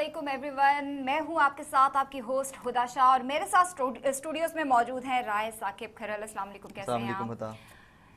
वालेकुम एवरीवन, मैं हूं आपके साथ आपकी होस्ट हुदा शाह और मेरे साथ स्टूडियोज में मौजूद हैं राय साकिब खरल। अस्सलाम वालेकुम, कैसे हैं आप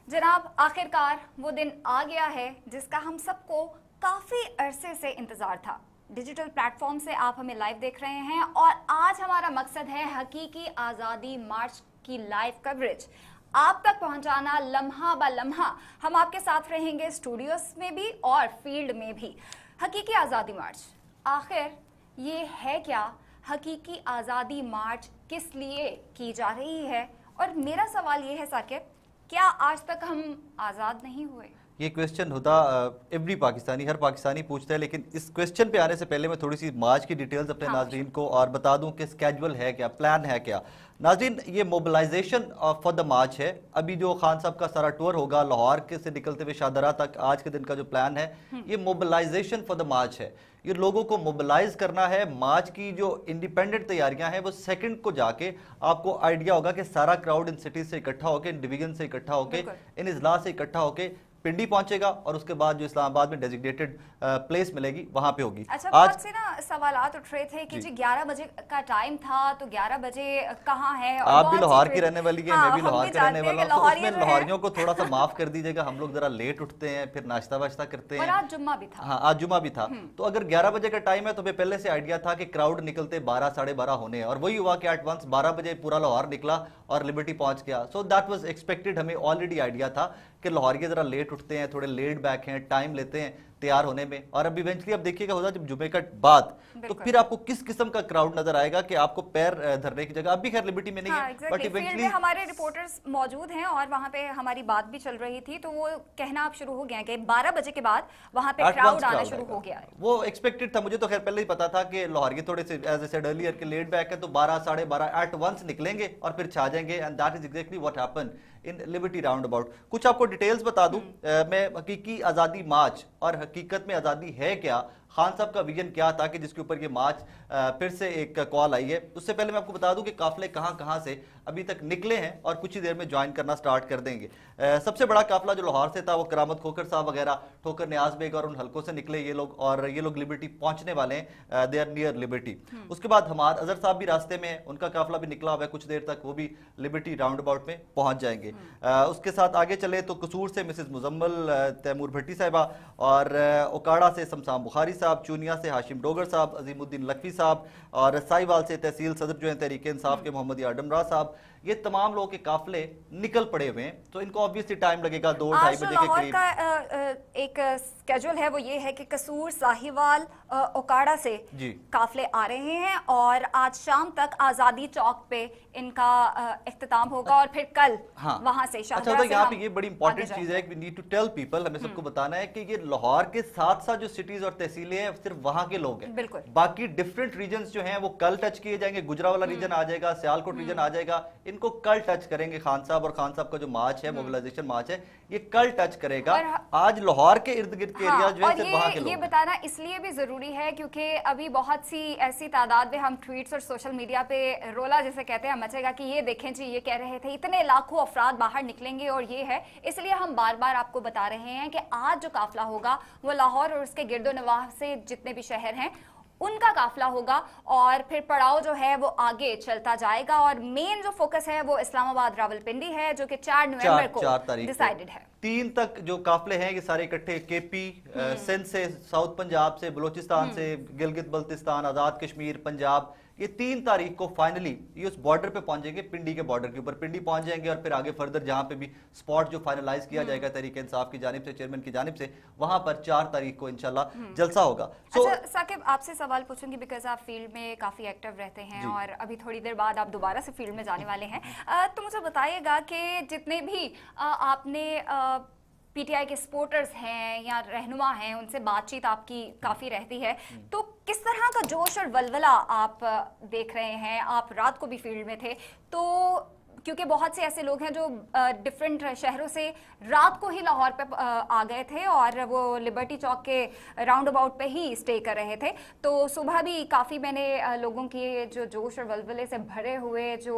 जनाब? आखिरकार वो दिन आ गया है जिसका हम सबको काफ़ी अरसे से इंतज़ार था। डिजिटल प्लेटफॉर्म से आप हमें लाइव देख रहे हैं और आज हमारा मकसद है हकीकी आज़ादी मार्च की लाइव कवरेज आप तक पहुंचाना। लम्हा ब लम्हा हम आपके साथ रहेंगे, स्टूडियोज में भी और फील्ड में भी। हकीकी आज़ादी मार्च आखिर ये है क्या? हकीकी आज़ादी मार्च किस लिए की जा रही है? और मेरा सवाल ये है साकिब, क्या आज तक हम आज़ाद नहीं हुए? ये क्वेश्चन होता एवरी पाकिस्तानी, हर पाकिस्तानी पूछता है, लेकिन इस क्वेश्चन पे आने से पहले मैं थोड़ी सी मार्च की डिटेल्स अपने नाजरीन को और बता दूं कि स्केड्यूल है क्या, प्लान है क्या। नाजरीन, ये मोबिलाइजेशन फॉर द मार्च है। अभी जो खान साहब का सारा टूर होगा लाहौर के से निकलते हुए शाहदरा तक, आज के दिन का जो प्लान है ये मोबिलाइजेशन फॉर द मार्च है। ये लोगों को मोबिलाइज करना है। मार्च की जो इंडिपेंडेंट तैयारियां हैं वो सेकंड को जाके आपको आइडिया होगा कि सारा क्राउड इन सिटीज से इकट्ठा होकर, इन डिवीजन से इकट्ठा होकर, इन इजला से इकट्ठा होकर पिंडी पहुंचेगा और उसके बाद जो इस्लामाबाद में डेजिग्नेटेड प्लेस मिलेगी वहां पे होगी। अच्छा, बहुत से ना सवालात उठ रहे थे कि जी 11 बजे का टाइम था तो 11 बजे कहाँ है? आप भी लाहौर की रहने वाली है, मैं भी लाहौर के रहने वाला हूँ, तो उसमें लाहौरियों को थोड़ा सा माफ कर दीजिएगा। हम लोग जरा लेट उठते हैं, फिर नाश्ता वाश्ता करते हैं। आज जुम्मा भी था। हाँ, आज जुम्मा भी था। तो अगर 11 बजे का टाइम है तो हमें पहले से आइडिया था कि क्राउड निकलते 12 साढ़े 12 होने हैं, और वही हुआ कि एडवांस 12 बजे पूरा लाहौर निकला और लिबर्टी पहुंच गया। So that was expected. हमें ऑलरेडी आइडिया था कि लाहौरिये जरा लेट उठते हैं, थोड़े लेट बैक हैं, टाइम लेते हैं तैयार होने में। और अब इवेंचुअली अब देखिएगा होगा जब जुमे का बाद तो फिर आपको किस किस्म का क्राउड नजर आएगा कि आपको पैर धरने की जगह। अभी खैर लिबर्टी में नहीं है, बट इवेंचुअली हमारे रिपोर्टर्स मौजूद हैं और वहां पे हमारी बात भी चल रही थी, तो वो कहना अब शुरू हो गया कि 12 बजे के बाद वहां पे क्राउड आना शुरू हो गया है। वो एक्सपेक्टेड था। मुझे तो खैर पहले ही पता था कि लाहौरिये थोड़े से एज आई सेड अर्लियर के लेट बैक है, तो 12 साढ़े 12 एट वंस निकलेंगे और फिर छा जाएंगे। And that is exactly what happened in liberty round about. कुछ आपको डिटेल्स बता दूं, मैं हकीकी आज़ादी मार्च और हकीकत में आज़ादी है क्या, खान साहब का विजन क्या था कि जिसके ऊपर ये मार्च फिर से एक कॉल आई है। उससे पहले मैं आपको बता दूं कि काफिले कहां कहां से अभी तक निकले हैं और कुछ ही देर में ज्वाइन करना स्टार्ट कर देंगे। सबसे बड़ा काफिला जो लाहौर से था वो करामत खोकर साहब वगैरह, ठोकर नियाज बेग और उन हलकों से निकले ये लोग, और ये लोग लिबर्टी पहुंचने वाले हैं। They are near Liberty. उसके बाद हमार अजहर साहब भी रास्ते में है, उनका काफिला भी निकला हुआ है, कुछ देर तक वो भी लिबर्टी राउंड अबाउट में पहुंच जाएंगे। उसके साथ आगे चले तो कसूर से मिसेस मुजम्मल तैमूर भट्टी साहिबा, और ओकाड़ा से शमशान बुखारी साहब, चूनिया से हाशिम डोगर साहब, अजीमुद्दीन लखवी साहब, और साहिवाल से तहसील सदर जो है तहरीक इंसाफ के मोहम्मद आडमरा साहब, ये तमाम लोगों के काफिले निकल पड़े हुए हैं। तो इनको ऑब्वियसली टाइम लगेगा 2-2:30 बजे के करीब। का एक स्केड्यूल है वो ये है कि कसूर, साहिवाल, ओकाड़ा से काफिले आ रहे हैं और आज शाम तक आजादी चौक पे इनका इख्तिताम होगा और फिर कल वहां से शाहदरा से। यहाँ पे ये बड़ी इंपॉर्टेंट चीज है कि we need to tell people, हमें सबको बताना है कि ये लाहौर के साथ साथ जो सिटीज और तहसीलें हैं सिर्फ वहां के लोग हैं। बिल्कुल, बाकी डिफरेंट रीजन्स जो हैं वो कल टच किए जाएंगे। गुजरावाला रीजन आ जाएगा, सियालकोट रीजन आ जाएगा, इनको कल टच करेंगे खान साहब। और खान साहब का जो मार्च है, मोबिलाइजेशन मार्च है, ये कल टच करेगा। आज लाहौर के इर्द गिर्द के एरिया जो है सिर्फ वहां के लोग। ये बताना इसलिए भी जरूरी है क्योंकि अभी बहुत सी ऐसी तादाद में हम ट्वीट्स और सोशल मीडिया पे रोला जैसे कहते हैं मचेगा कि ये देखें जी, ये कह रहे थे इतने लाखों अफराद बाहर निकलेंगे और ये है। इसलिए हम बार बार आपको बता रहे हैं कि आज जो काफिला होगा वो लाहौर और उसके गिरदो नवाह से जितने भी शहर हैं उनका काफिला होगा और फिर पड़ाव जो है वो आगे चलता जाएगा। और मेन जो फोकस है वो इस्लामाबाद रावलपिंडी है, जो कि 4 नवंबर को डिसाइडेड है। 3 तक जो काफिले हैं ये सारे इकट्ठे केपी, सिंध से, साउथ पंजाब से, बलोचिस्तान से, गिलगित बल्तिस्तान, आजाद कश्मीर, पंजाब, ये 3 तारीख को फाइनली ये उस बॉर्डर पे पहुंचेंगे, पिंडी के बॉर्डर के ऊपर पिंडी पहुंच जाएंगे। और फिर आगे फर्दर जहां पे भी स्पॉट जो फाइनलाइज किया जाएगा तहरीक इंसाफ की जानिब से, चेयरमैन की जानिब से, वहां पर 4 तारीख को इंशाल्लाह जलसा होगा। अच्छा साकिब, आपसे सवाल पूछूंगी बिकॉज आप फील्ड में काफी एक्टिव रहते हैं और अभी थोड़ी देर बाद आप दोबारा से फील्ड में जाने वाले हैं। तो मुझे बताइएगा कि जितने भी आपने पीटीआई के सपोर्टर्स हैं या रहनुमा हैं उनसे बातचीत आपकी काफ़ी रहती है, तो किस तरह का जोश और वलवला आप देख रहे हैं? आप रात को भी फील्ड में थे, तो क्योंकि बहुत से ऐसे लोग हैं जो डिफरेंट शहरों से रात को ही लाहौर पे आ गए थे और वो लिबर्टी चौक के राउंड अबाउट पे ही स्टे कर रहे थे। तो सुबह भी काफ़ी मैंने लोगों की जो जोश और वलवले से भरे हुए जो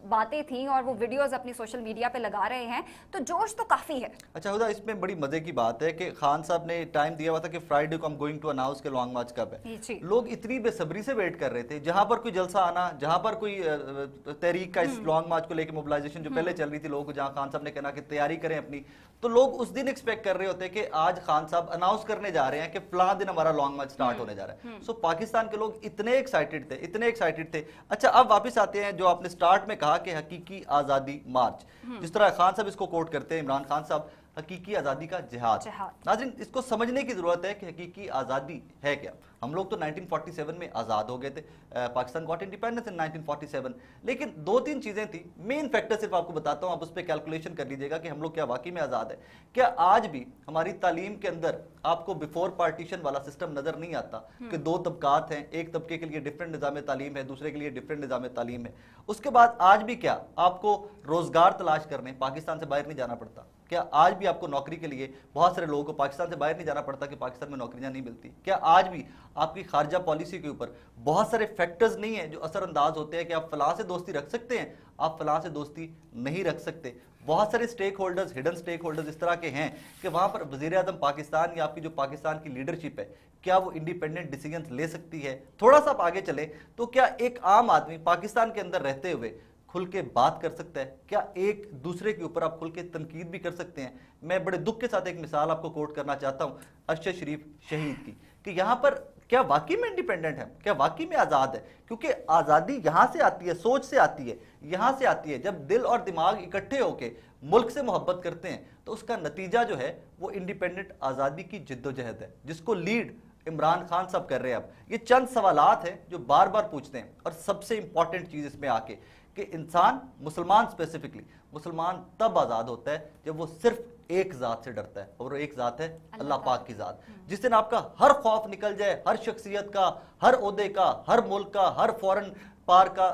बातें थी और वो वीडियोस अपनी सोशल मीडिया पे लगा रहे हैं, तो जोश तो काफ़ी है। अच्छा हुदा, इसमें बड़ी मजे की बात है कि खान साहब ने टाइम दिया हुआ था कि फ्राइडे को हम गोइंग टू अनाउंस के लॉन्ग मार्च कब है। लोग इतनी बेसब्री से वेट कर रहे थे, जहां पर कोई जलसा आना, जहां पर कोई तहरीक का इस लॉन्ग मार्च को लेकर मोबिलाइजेशन जो पहले चल रही थी, लोग जहां खान साहब ने कहना कि तैयारी करें अपनी, तो लोग उस दिन एक्सपेक्ट कर रहे होते कि आज खान साहब अनाउंस करने जा रहे हैं कि फलां दिन हमारा लॉन्ग मार्च स्टार्ट होने जा रहा है। सो पाकिस्तान के लोग इतने एक्साइटेड थे। अच्छा, अब वापस आते हैं जो आपने स्टार्ट में कहा कि हकीकी आजादी मार्च, जिस तरह खान साहब इसको कोट करते हैं, इमरान खान साहब, हकीकी आजादी का जिहाद। नाज़रीन, इसको समझने की जरूरत है कि हकीकी आजादी है क्या। हम लोग तो 1947 में आजाद हो गए थे, पाकिस्तान गॉट इंडिपेंडेंस इन 1947, लेकिन 2-3 चीजें थी। मेन फैक्टर सिर्फ आपको बताता हूं, आप उस पर कैलकुलेशन कर लीजिएगा कि हम लोग क्या वाकई में आजाद है। क्या आज भी हमारी तालीम के अंदर आपको बिफोर पार्टीशन वाला सिस्टम नजर नहीं आता कि 2 तबकात हैं, एक तबके के लिए डिफरेंट निज़ाम तालीम है, दूसरे के लिए डिफरेंट निज़ाम तालीम है। उसके बाद आज भी क्या आपको रोजगार तलाश करने पाकिस्तान से बाहर नहीं जाना पड़ता? क्या आज भी आपको नौकरी के लिए बहुत सारे लोगों को पाकिस्तान से बाहर नहीं जाना पड़ता कि पाकिस्तान में नौकरियां नहीं मिलती? क्या आज भी आपकी खारजा पॉलिसी के ऊपर बहुत सारे फैक्टर्स नहीं है जो असरअंदाज होते हैं कि आप फलां से दोस्ती रख सकते हैं, आप फलां से दोस्ती नहीं रख सकते? बहुत सारे stakeholders, hidden stakeholders इस तरह के हैं कि वहां पर वजीर आजम पाकिस्तान या आपकी जो पाकिस्तान की लीडरशिप है, क्या वो इंडिपेंडेंट डिसीजन ले सकती है? थोड़ा सा आप आगे चले तो क्या एक आम आदमी पाकिस्तान के अंदर रहते हुए खुल के बात कर सकता है? क्या एक दूसरे के ऊपर आप खुल के तनकीद भी कर सकते हैं? मैं बड़े दुख के साथ एक मिसाल आपको कोट करना चाहता हूं अरशद शरीफ शहीद की, कि यहां पर क्या वाकई में इंडिपेंडेंट है, क्या वाकई में आजाद है? क्योंकि आजादी यहां से आती है, सोच से आती है, यहां से आती है। जब दिल और दिमाग इकट्ठे होकर मुल्क से मोहब्बत करते हैं तो उसका नतीजा जो है वो इंडिपेंडेंट आजादी की जिद्दोजहद है, जिसको लीड इमरान खान साहब कर रहे हैं। अब ये चंद सवालात हैं जो बार बार पूछते हैं, और सबसे इंपॉर्टेंट चीज इसमें आके कि इंसान, मुसलमान स्पेसिफिकली, मुसलमान तब आजाद होता है जब वो सिर्फ एक जात से डरता है, और वो एक जात है अल्लाह पाक की जात। जिस दिन आपका हर खौफ निकल जाए, हर शख्सियत का, हर ओहदे का, हर मुल्क का, हर फॉरेन पार का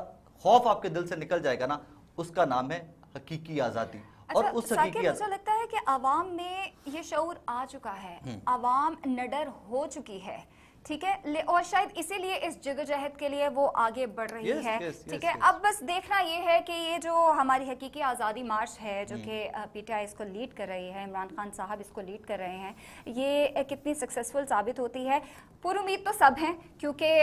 खौफ आपके दिल से निकल जाएगा ना, उसका नाम है हकीकी आजादी। अच्छा, और उस हकीकी मुझे लगता है कि आवाम में ये शऊर आ चुका है, आवाम निडर हो चुकी है, ठीक है, और शायद इसीलिए इस जदोजहद के लिए वो आगे बढ़ रही है। ठीक है, अब बस देखना ये है कि ये जो हमारी हकीकी आज़ादी मार्च है, जो कि पीटीआई इसको लीड कर रही है, इमरान खान साहब इसको लीड कर रहे हैं, ये कितनी सक्सेसफुल साबित होती है। पूरी उम्मीद तो सब हैं, क्योंकि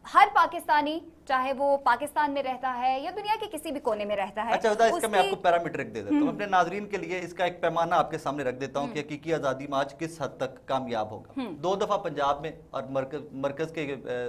हर पाकिस्तानी, चाहे वो पाकिस्तान में रहता है या दुनिया के किसी भी कोने में रहता है। अच्छा होता है, इसका मैं आपको पैरामीटर दे देता हूँ अपने नाजरीन के लिए, इसका एक पैमाना आपके सामने रख देता हूँ कि हकीकी आजादी मार्च किस हद तक कामयाब होगा। 2 दफा पंजाब में और मरकज के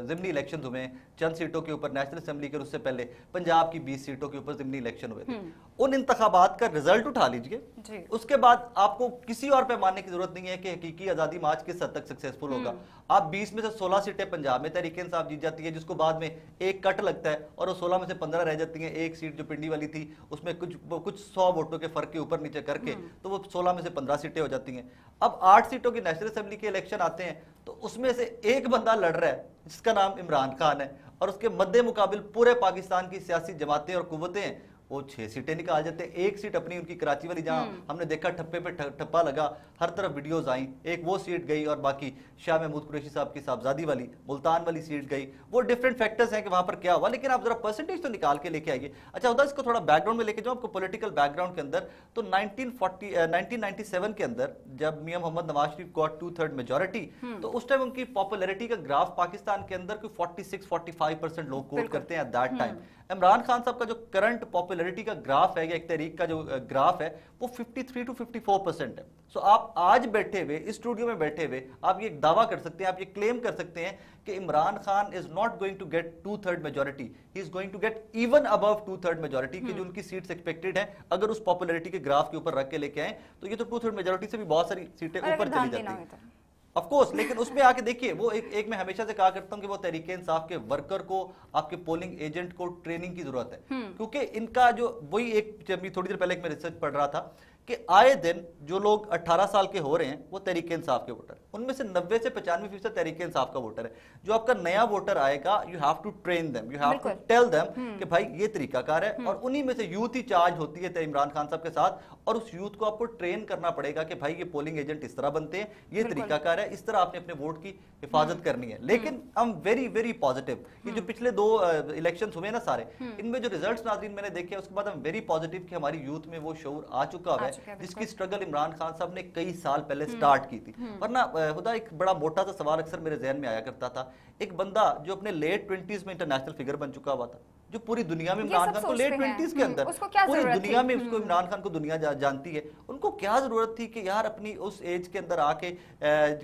ज़िमनी इलेक्शन हुए, चंद सीटों के ऊपर नेशनल असेंबली के, उससे पहले पंजाब की 20 सीटों के ऊपर ज़िमनी इलेक्शन हुए थे। उन इंतखाबात का रिजल्ट उठा लीजिए, उसके बाद आपको किसी और पैमाने की जरूरत नहीं है कि हकीकी आजादी मार्च किस हद तक सक्सेसफुल होगा। आप 20 में से 16 सीटें पंजाब में तहरीक इंसाफ जीत जाती है, जिसको बाद में एक कट लगता है, और वो 16 में से 15 रह जाती हैं। एक सीट जो पिंडी वाली थी उसमें कुछ 100 वोटों के फर्क के ऊपर नीचे करके तो वो 16 में से 15 सीटें हो जाती हैं। अब 8 सीटों की नेशनल असेंबली के इलेक्शन आते हैं, तो उसमें से एक बंदा लड़ रहा है जिसका नाम इमरान खान है, और उसके मद्दे मुकाबिल पूरे पाकिस्तान की सियासी जमातें और कुव्वतें वो 6 सीटें निकाल जाते हैं। एक सीट अपनी उनकी कराची वाली, जहां हमने देखा ठप्पे पे ठप्पा लगा, हर तरफ वीडियोस आई, एक वो सीट गई, और बाकी शाह महमूद कुरैशी साहब की साहबजादी वाली मुल्तान वाली सीट गई। वो डिफरेंट फैक्टर्स हैं कि वहां पर क्या हुआ, लेकिन आप जरा परसेंटेज तो निकाल के लेके आइए। अच्छा होता है, इसको थोड़ा बैकग्राउंड में लेके जाओ आपको, पॉलिटिकल बैकग्राउंड के अंदर, तो 1997 के अंदर जब मियां मोहम्मद नवाज शरीफ गॉट 2/3 मेजोरिटी, तो उस टाइम उनकी पॉपुलैरिटी का ग्राफ पाकिस्तान के अंदर कोई 46-45% लोग कोट करते हैं at that time. Imran Khan साहब का जो करंट पॉपुलैरिटी का ग्राफ है, या एक तहरीक का जो ग्राफ है, वो 53 to 54% है। सो आप आज बैठे हुए इस स्टूडियो में बैठे हुए आप ये दावा कर सकते हैं, आप ये क्लेम कर सकते हैं कि Imran Khan is not going to get 2/3 majority, he is going to get even above 2/3 majority की जो उनकी सीट्स एक्सपेक्टेड है। अगर उस पॉपुलैरिटी के ग्राफ के ऊपर रख के लेके आए तो ये तो 2/3 मेजोरिटी से भी बहुत सारी सीटें ऊपर चली जाती है ऑफ कोर्स। लेकिन उसमें आके देखिए, वो एक मैं हमेशा से कहा करता हूं कि वो तहरीक इंसाफ के वर्कर को, आपके पोलिंग एजेंट को ट्रेनिंग की जरूरत है, क्योंकि इनका जो वही एक, जब थोड़ी देर पहले एक मैं रिसर्च पढ़ रहा था کہ آئے دن جو لوگ 18 سال کے ہو رہے ہیں وہ تحریک انصاف کے ووٹر، ان میں سے 90 سے 95% تحریک انصاف کا ووٹر ہے. جو آپ کا نیا ووٹر آئے گا you have to train them, you have to tell them کہ بھائی یہ طریقہ کار ہے. اور انہی میں سے یوتھ ہی چارج ہوتی ہے عمران خان صاحب کے ساتھ، اور اس یوتھ کو آپ کو ٹرین کرنا پڑے گا کہ بھائی یہ پولنگ ایجنٹ اس طرح بنتے ہیں، یہ طریقہ کار ہے، اس طرح آپ نے اپنے ووٹ کی حفاظت کرنی ہے. لیکن ہم ویری ویری پازیٹیو، یہ جو پچھلے 2 الیکشنز ہوئے نا سارے، ان میں جو ریزلٹس ناظرین میں نے دیکھے اس کے بعد ہم ویری پازیٹیو کہ ہماری یوتھ میں وہ شعور آ چکا ہے جس کی اسٹرگل عمران خان صاحب نے کئی سال پہلے سٹارٹ کی تھی. ورنہ خدا ایک بڑا موٹا سا سوال اکثر میرے ذہن میں آیا کرتا تھا، ایک بندہ جو اپنے لیٹ 20s میں انٹرنیشنل فگر بن چکا ہوا تھا، جو پوری دنیا میں عمران خان کو لیٹ 20s کے اندر پوری دنیا میں اس کو عمران خان کو دنیا جانتی ہے، ان کو کیا ضرورت تھی کہ یار اپنی اس ایج کے اندر آ کے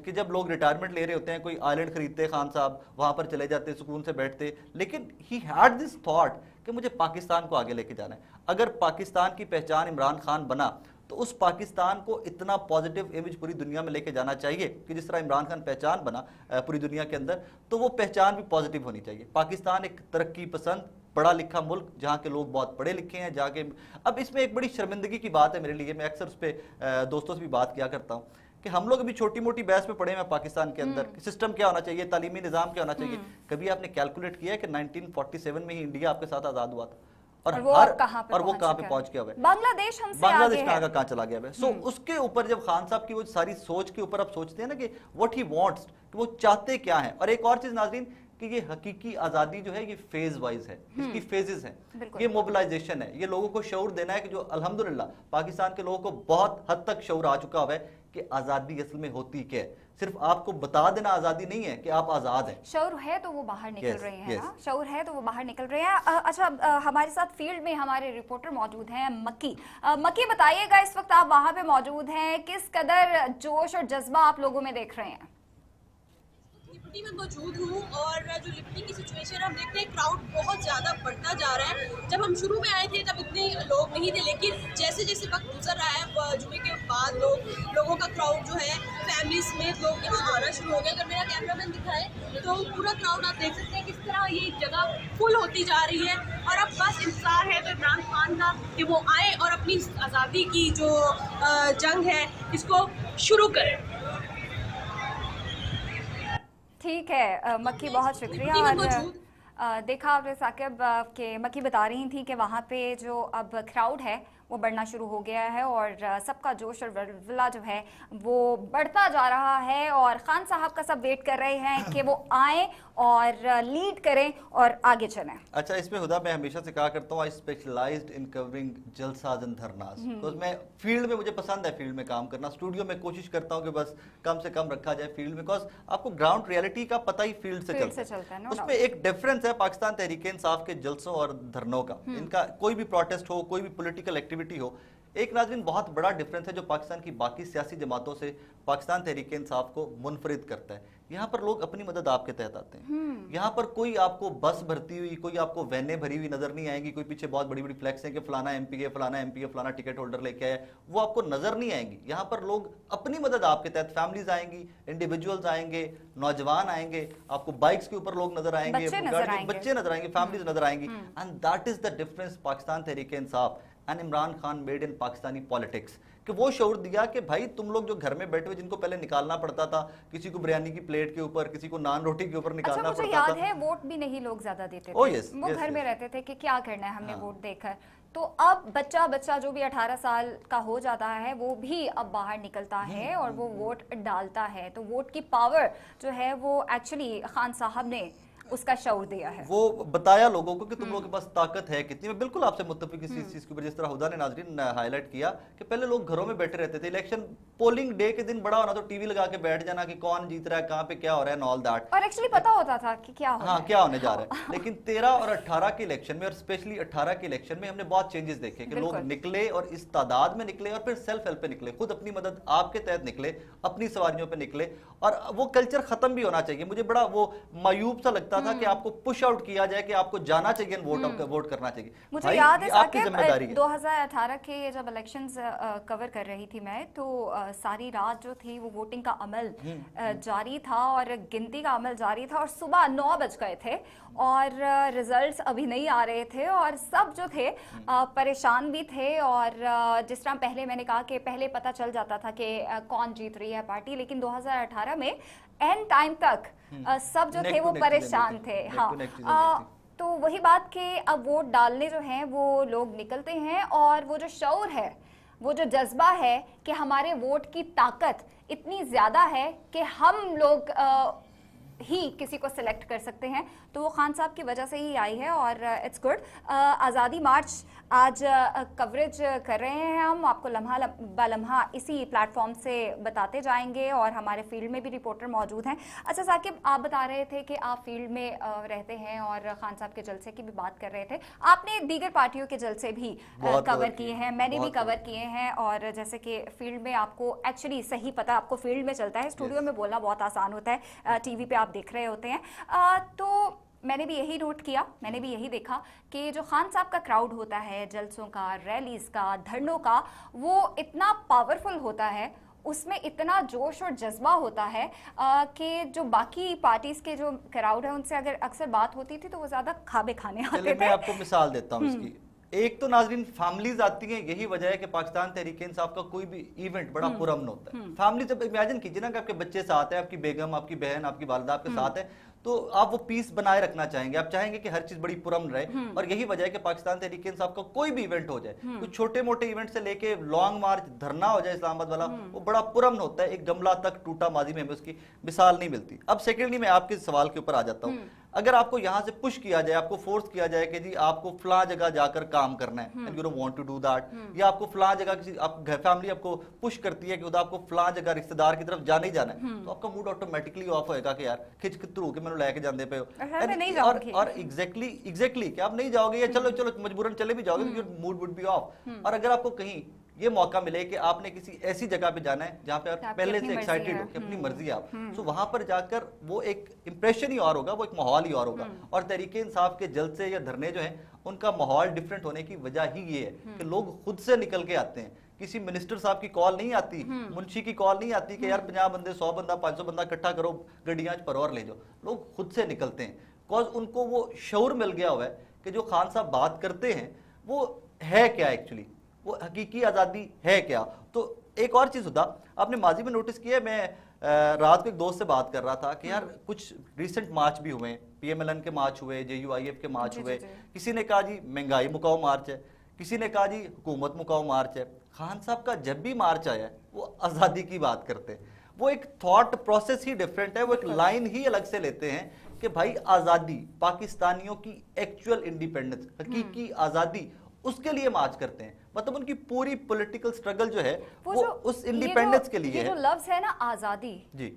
کہ جب لوگ ریٹائرمنٹ لے رہے ہوتے ہیں، کوئی آئلینڈ خریدتے خان صاحب، وہاں پر چلے جاتے سکون سے بیٹھتے، لیکن ہی ہیڈ دس تھاٹ کہ مجھے پاکستان کو آگے لے کے جانا ہے. اگر پاکستان کی پہچان عمران خان بنا تو اس پاکستان کو اتنا پازیٹیو امیج پوری دنیا میں لے کے جانا چاہیے کہ جس طرح عمران خان پہچان بنا پوری دنیا کے اندر، تو وہ پہچان بھی پازیٹیو ہونی چاہیے. پاکستان ایک ترقی پسند پڑھا لکھا ملک جہاں کے لوگ بہت پڑھے لکھے ہیں، جہاں کے اب اس میں ایک بڑی شرمندگی کی بات ہے میرے لیے، میں اکثر اس پہ دوستوں سے بھی بات کیا کرتا ہوں کہ ہم لوگ ابھی چھوٹی موٹی بحث میں پڑھے ہیں پاکستان کے اندر سسٹم کیا ہونا چاہیے، تعلیمی نظام کیا ہونا چاہیے. کبھی آپ نے کیلکولیٹ کیا ہے کہ 1947 میں ہی انڈیا آپ کے ساتھ آزاد ہوا تھا، اور وہ کہاں پہ پہنچ گیا ہوا ہے، بنگلہ دیش کہاں چلا گیا ہے. سو اس کے اوپر جب خان صاحب کی وہ ساری سوچ کے اوپر آپ سوچتے ہیں نا کہ واٹ ہی وانٹس، کہ وہ چاہتے کیا ہیں. اور ایک اور چیز ناظرین کہ یہ حقیقی آزادی جو ہے یہ فیز وائز ہے، اس کی فیزز ہیں، یہ موبلائزیشن ہے، یہ لوگوں کو شعور دینا ہے کہ جو الحمدللہ پاکستان کے لوگوں کو بہت حد تک شعور آ چکا ہوا ہے کہ آزادی اصل میں ہوتی کیا ہے. صرف آپ کو بتا دینا آزادی نہیں ہے کہ آپ آزاد ہیں، شعور ہے تو وہ باہر نکل رہے ہیں نا، شعور ہے تو وہ باہر نکل رہے ہیں. اچھا ہمارے ساتھ فیلڈ میں ہمارے رپورٹر موجود ہیں مکی. مکی بتائیے گا اس وقت آپ وہاں پہ موجود ہیں، کس قدر جوش اور جذبہ آپ لوگوں میں دیکھ رہے ہیں؟ لبرٹی میں موجود ہوں اور جو لبرٹی کی سچویشن ہم دیکھتے ہیں کراؤڈ بہت زیادہ بڑھتا جا رہا ہے. جب ہم شروع میں آئے تھے تب اتنے لوگ نہیں تھے، لیکن جیسے جیسے وقت گزر رہا ہے جمعے کے بعد لوگوں کا کراؤڈ جو ہے فیملی سمیت لوگ یہاں آنا شروع ہو گئے. اگر میرا کیمرہ مین دکھائے تو پورا کراؤڈ آپ دیکھ سکتے ہیں کس طرح یہ جگہ فل ہوتی جا رہی ہے. اور اب بس انتظار ہے تو عمران خان کا کہ وہ آئے اور اپنی آزادی کی جو جنگ ہے اس کو شروع کریں. ٹھیک ہے مکی، بہت شکریہ. اور دیکھا آپ نے ثاقب کہ مکی بتا رہی تھی کہ وہاں پہ جو اب کراؤڈ ہے وہ بڑھنا شروع ہو گیا ہے اور سب کا جوش اور ولولہ جو ہے وہ بڑھتا جا رہا ہے، اور خان صاحب کا سب ویٹ کر رہے ہیں کہ وہ آئیں اور لیڈ کریں اور آگے چلیں. اچھا اس میں خدا میں ہمیشہ سے کہا کرتا ہوں آئی اسپیشلائزڈ ان کورنگ جلساز اینڈ دھرناز، تو میں فیلڈ میں مجھے پسند ہے فیلڈ میں کام کرنا. اسٹوڈیو میں کوشش کرتا ہوں کہ بس کم سے کم رکھا جائے فیلڈ میں، بیکاز آپ کو گراؤنڈ ریئلٹی کا پتہ ہی فیلڈ سے چلتا ہے. اس میں ایک ڈفرینس ہے پاکستان تحریک انصاف کے جلسوں اور دھرنوں کا. ان کا کوئی بھی پروٹیسٹ ہو، کوئی بھی پولیٹیکل ایکٹیویٹی ہو، ایک ناظرین بہت بڑا ڈفرینس ہے جو پاکستان کی باقی سیاسی جماعتوں سے پاکستان تحریک انصاف کو منفرد کرتا ہے. یہاں پر لوگ اپنی مدد آپ کے تحت آتے ہیں، یہاں پر کوئی آپ کو بس بھرتی ہوئی، کوئی آپ کو وینیں بھری ہوئی نظر نہیں آئیں گی، کوئی پیچھے بہت بڑی بڑی فلیکس ہیں کہ فلانا ایم پی ہے، فلانا ایم پی ہے، فلانا ٹکٹ ہولڈر لے کے آیا، وہ آپ کو نظر نہیں آئیں گی. یہاں پر لوگ اپنی مدد آپ کے تحت، فیملیز آئیں گی، انڈیویجولز آئیں گے، نوجوان آئیں گے، آپ کو بائکس کے اوپر لوگ نظر آئیں گے، بچے نظر آئیں گے، فیملیز نظر آئیں گی. And that is the difference Pakistan Tehreek Insaf and Imran Khan made in Pakistani politics, کہ وہ شعور دیا کہ بھائی تم لوگ جو گھر میں بیٹھے ہوئے جن کو پہلے نکالنا پڑتا تھا، کسی کو بریانی کی پلیٹ کے اوپر، کسی کو نان روٹی کے اوپر نکالنا پڑتا تھا. اچھا مجھے یاد ہے ووٹ بھی نہیں لوگ زیادہ دیتے تھے، وہ گھر میں رہتے تھے کہ کیا کرنا ہے ہم نے ووٹ دے کر. تو اب بچہ جو بھی 18 سال کا ہو جاتا ہے وہ بھی اب باہر نکلتا ہے اور وہ ووٹ ڈالتا ہے. تو ووٹ کی پاور جو ہے وہ ایکچولی خان صاحب نے اس کا شعور دیا ہے، وہ بتایا لوگوں کو کہ تم لوگوں کے پاس طاقت ہے کتنی. میں بالکل آپ سے متفق اس چیز کے اوپر، جس طرح ہدا نے ناظرین ہائی لائٹ کیا کہ پہلے لوگ گھروں میں بیٹھے رہتے تھے، الیکشن پولنگ ڈے کے دن بڑا ہونا تو ٹی وی لگا کے بیٹھ جانا کہ کون جیت رہا ہے، کہاں پہ کیا ہو رہا ہے، آل دیٹ، اور ایکچولی پتا ہوتا تھا کہ کیا ہو رہا ہے، ہاں کیا ہونے جا رہا ہے. لیکن 13 اور 18 کے الیکشن میں، اور اسپیشلی 18 کے الیکشن میں ہم نے بہت چینجز دیکھے کہ لوگ نکلے اور اس تعداد میں نکلے اور پھر سیلف ہیلپ پہ نکلے، خود اپنی مدد آپ کے تحت نکلے، اپنی سواریوں پہ نکلے. اور وہ کلچر ختم بھی ہونا چاہیے. مجھے بڑا وہ مایوب سا لگتا होता था कि आपको पुश आउट किया जाए कि आपको जाना चाहिए, वोट करना चाहिए। मुझे याद है आपकी जिम्मेदारी है। 2018 के जब इलेक्शंस कवर कर रही थी मैं, तो सारी रात जो थी वो वोटिंग का अमल जारी था और गिनती का अमल जारी था, और सुबह 9 बज गए थे और रिजल्ट्स अभी नहीं आ रहे थे, और सब जो थे परेशान भी थे। और जिस तरह पहले मैंने कहा कि पहले पता चल जाता था कि कौन जीत रही है पार्टी, लेकिन 2018 में एंड टाइम तक सब जो थे वो परेशान थे। हाँ, तो वही बात कि अब वोट डालने जो हैं वो लोग निकलते हैं, और वो जो शऊर है, वो जो जज्बा है कि हमारे वोट की ताकत इतनी ज़्यादा है कि हम लोग ही किसी को सिलेक्ट कर सकते हैं, तो वो खान साहब की वजह से ही आई है। और इट्स गुड। आज़ादी मार्च आज कवरेज कर रहे हैं हम, आपको लम्हा बलम्हा इसी प्लेटफॉर्म से बताते जाएंगे, और हमारे फील्ड में भी रिपोर्टर मौजूद हैं। अच्छा साकिब, आप बता रहे थे कि आप फील्ड में रहते हैं और खान साहब के जलसे की भी बात कर रहे थे। आपने दीगर पार्टियों के जलसे भी कवर किए हैं, मैंने भी कवर किए हैं, और जैसे कि फील्ड में आपको एक्चुअली सही पता आपको फील्ड में चलता है, स्टूडियो में बोलना बहुत आसान होता है, टीवी पे आप देख रहे होते हैं। तो मैंने भी यही नोट किया, मैंने भी यही देखा कि जो खान साहब का क्राउड होता है, जलसों का, रैलीज का, धरनों का, वो इतना पावरफुल होता है, उसमें इतना जोश और जज्बा होता है कि जो बाकी पार्टीज के जो क्राउड है उनसे अगर अक्सर बात होती थी तो वो ज्यादा खाबे खाने आते थे। मैं आपको मिसाल देता हूँ इसकी। एक तो नाजरीन फैमिलीज आती हैं, यही वजह है कि पाकिस्तान तहरीक इंसाफ का कोई भी इवेंट बड़ा पुरअमन होता है। फैमिली जब इमेजिन कीजिए ना कि आपके बच्चे साथ हैं, आपकी बेगम, आपकी बहन, आपकी वालिदा आपके साथ है, तो आप वो पीस बनाए रखना चाहेंगे, आप चाहेंगे कि हर चीज बड़ी पुरअमन रहे। और यही वजह है कि पाकिस्तान तहरीक इंसाफ का कोई भी इवेंट हो जाए, कुछ छोटे मोटे इवेंट से लेके लॉन्ग मार्च, धरना हो जाए इस्लामाबाद वाला, वो बड़ा पुरअमन होता है। एक गमला तक टूटा माजी में हमें उसकी मिसाल नहीं मिलती। अब सेकेंडली मैं आपके सवाल के ऊपर आ जाता हूँ। अगर आपको यहाँ से पुश किया जाए, आपको फोर्स किया जाए कि जी आपको फलां जगह जाकर काम करना है, and you don't want to do that, या आपको फलां जगह किसी आप घर फैमिली आपको पुश करती है कि आपको फलां जगह रिश्तेदार की तरफ जाने ही जाना है, तो आपका मूड ऑटोमेटिकली ऑफ होएगा कि यार खिच कितरू के मैंने लेके जाते पे हो, और एग्जैक्टली कि आप नहीं जाओगे, या चलो चलो मजबूरन चले भी जाओगे, your mood would be of. और अगर आपको कहीं ये मौका मिले कि आपने किसी ऐसी जगह पे जाना है जहाँ पे आप पहले से एक्साइटेड हो कि अपनी मर्जी है आप, तो वहां पर जाकर वो एक इंप्रेशन ही और होगा, वो एक माहौल ही और होगा। और तहरीके इंसाफ के जलसे या धरने जो हैं उनका माहौल डिफरेंट होने की वजह ही ये है कि लोग खुद से निकल के आते हैं। किसी मिनिस्टर साहब की कॉल नहीं आती, मुंशी की कॉल नहीं आती कि यार 50 बंदे 100 बंदा 500 बंदा इकट्ठा करो, गड्डियां पर और ले जाओ। लोग खुद से निकलते हैं, बिकॉज उनको वो शऊर मिल गया हुआ है कि जो खान साहब बात करते हैं वो है क्या, एक्चुअली वो हकीकी आज़ादी है क्या। तो एक और चीज़ होता, आपने माजी में नोटिस किया, मैं रात को एक दोस्त से बात कर रहा था कि यार कुछ रिसेंट मार्च भी हुए, PMLN के मार्च हुए, JUIF के मार्च हुए, किसी ने कहा जी महंगाई मुकाओ मार्च है, किसी ने कहा जी हुकूमत मुकाओ मार्च है। खान साहब का जब भी मार्च आया वो आज़ादी की बात करते हैं, वो एक थॉट प्रोसेस ही डिफरेंट है, वो एक लाइन ही अलग से लेते हैं कि भाई आज़ादी, पाकिस्तानियों की एक्चुअल इंडिपेंडेंस, हकीकी आज़ादी, उसके लिए मार्च करते हैं। मतलब उनकी पूरी पॉलिटिकल स्ट्रगल जो है वो उस इंडिपेंडेंस के लिए है। ये जो लफ्ज है ना आज़ादी,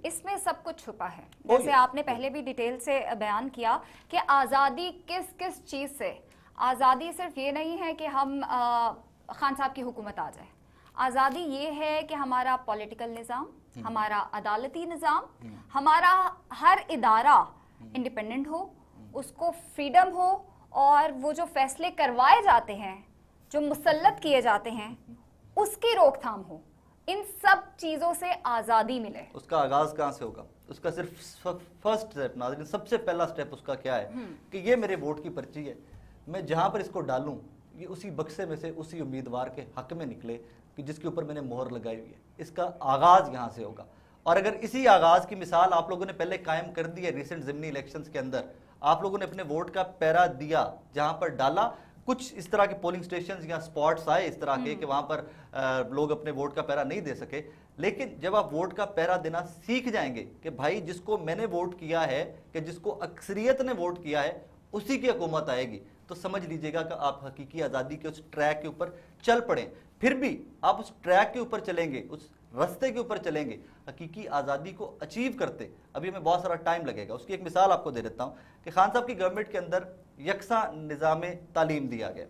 इसमें सब कुछ छुपा है। जैसे आपने पहले भी डिटेल से बयान किया कि आज़ादी किस किस चीज़ से। आज़ादी सिर्फ ये नहीं है कि हम खान साहब की हुकूमत आ जाए, आज़ादी ये है कि हमारा पॉलिटिकल निज़ाम, हमारा अदालती निज़ाम, हमारा हर इदारा इंडिपेंडेंट हो, उसको फ्रीडम हो, और वो जो फैसले करवाए जाते हैं, जो मुसल्लत किए जाते हैं, उसकी रोकथाम हो। इन सब चीजों से आज़ादी मिले। उसका आगाज कहाँ से होगा? उसका सिर्फ फर्स्ट स्टेप, नाज़रीन सबसे पहला स्टेप उसका क्या है कि ये मेरे वोट की पर्ची है, मैं जहाँ पर इसको डालूं ये उसी बक्से में से उसी उम्मीदवार के हक में निकले कि जिसके ऊपर मैंने मोहर लगाई हुई है। इसका आगाज यहाँ से होगा। और अगर इसी आगाज की मिसाल आप लोगों ने पहले कायम कर दी है रिसेंट ज़िमनी इलेक्शंस के अंदर, आप लोगों ने अपने वोट का पैरा दिया, जहां पर डाला, कुछ इस तरह के पोलिंग स्टेशन या स्पॉट्स आए इस तरह के कि वहां पर लोग अपने वोट का पैरा नहीं दे सके, लेकिन जब आप वोट का पैरा देना सीख जाएंगे कि भाई जिसको मैंने वोट किया है, कि जिसको अक्सरियत ने वोट किया है, उसी की हुकूमत आएगी, तो समझ लीजिएगा कि आप हकीकी आज़ादी के उस ट्रैक के ऊपर चल पड़े। फिर भी आप उस ट्रैक के ऊपर चलेंगे, उस रास्ते के ऊपर चलेंगे, हकीकी आज़ादी को अचीव करते अभी हमें बहुत सारा टाइम लगेगा। उसकी एक मिसाल आपको दे देता हूँ कि खान साहब की गवर्नमेंट के अंदर यकसा निज़ाम तालीम दिया गया,